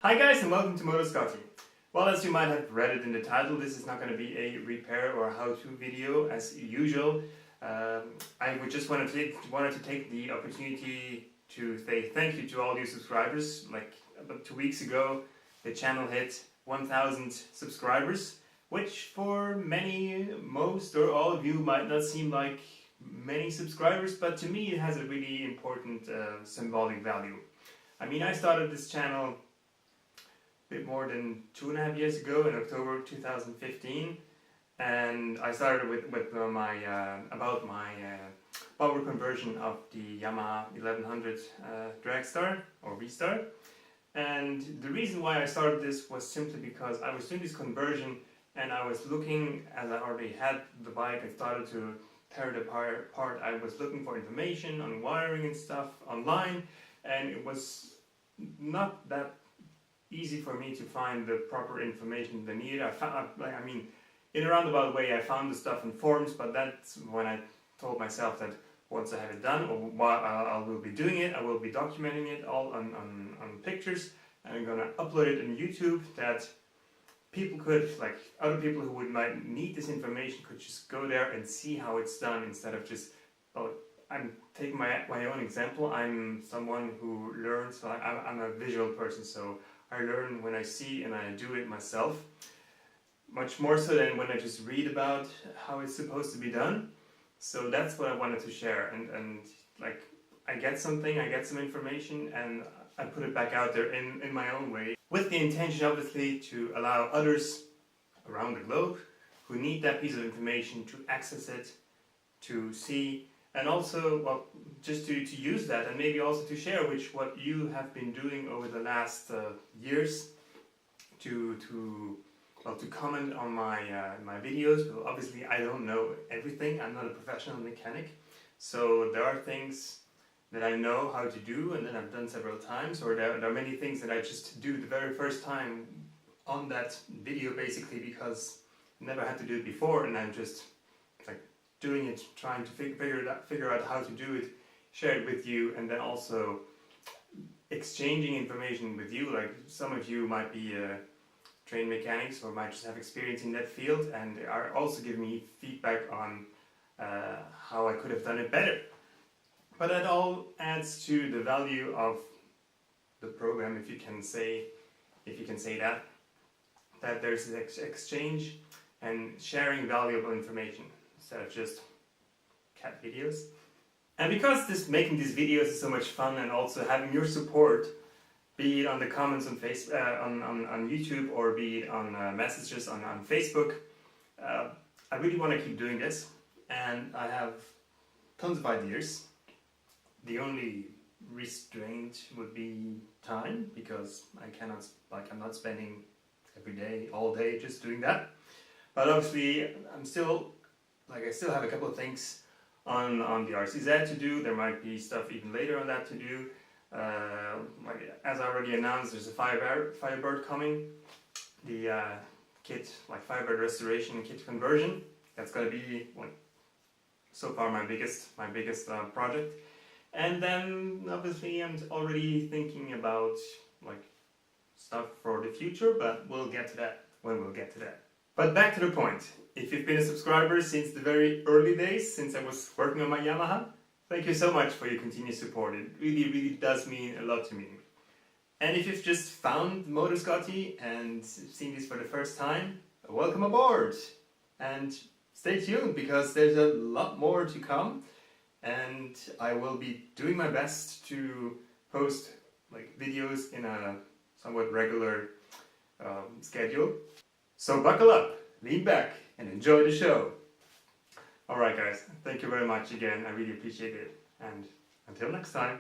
Hi guys and welcome to MotorScotti. Well, as you might have read it in the title, this is not going to be a repair or how-to video as usual. I would just wanted to take the opportunity to say thank you to all you subscribers. Like about 2 weeks ago, the channel hit 1,000 subscribers, which for most or all of you might not seem like many subscribers, but to me it has a really important symbolic value. I mean, I started this channel bit more than 2.5 years ago in October 2015, and I started with my power conversion of the Yamaha 1100 Dragstar or V-Star. And the reason why I started this was simply because I was doing this conversion and I was looking, as I already had the bike, I started to tear it apart. I was looking for information on wiring and stuff online, and it was not that easy for me to find the proper information that I needed. I mean, in a roundabout way, I found the stuff in forums, but that's when I told myself that once I have it done, or while I will be doing it, I will be documenting it all on pictures, and I'm gonna upload it on YouTube, that people could, like other people who might need this information, could just go there and see how it's done instead of just, well, I'm taking my own example. I'm someone who learns, so I'm a visual person, so I learn when I see and I do it myself, much more so than when I just read about how it's supposed to be done. So that's what I wanted to share, and like I get some information and I put it back out there in my own way, with the intention obviously to allow others around the globe who need that piece of information to access it, to see, and also, well, just to use that, and maybe also to share what you have been doing over the last years, to comment on my videos. Well, obviously I don't know everything, I'm not a professional mechanic, so there are things that I know how to do and that I've done several times, or there are many things that I just do the very first time on that video, basically because I never had to do it before, and I'm just like doing it, trying to figure out how to do it, share it with you, and then also exchanging information with you. Like some of you might be trained mechanics or might just have experience in that field, and they are also giving me feedback on how I could have done it better. But that all adds to the value of the program, if you can say that there's an exchange and sharing valuable information instead of just cat videos. And because making these videos is so much fun, and also having your support, be it on the comments on on YouTube, or be it on messages on Facebook, I really want to keep doing this, and I have tons of ideas. The only restraint would be time, because I'm not spending every day, all day, just doing that. But obviously, I still have a couple of things on the RCZ to do. There might be stuff even later on that to do. As I already announced, there's a Firebird coming. The kit, like Firebird restoration and kit conversion. That's gonna be so far my biggest project. And then obviously I'm already thinking about like stuff for the future, but we'll get to that when we'll get to that. But back to the point. If you've been a subscriber since the very early days, since I was working on my Yamaha, thank you so much for your continued support. It really does mean a lot to me. And if you've just found MotorScotti and seen this for the first time, welcome aboard! And stay tuned, because there's a lot more to come, and I will be doing my best to post like videos in a somewhat regular schedule. So buckle up, lean back, and enjoy the show. Alright guys, thank you very much again, I really appreciate it, and until next time.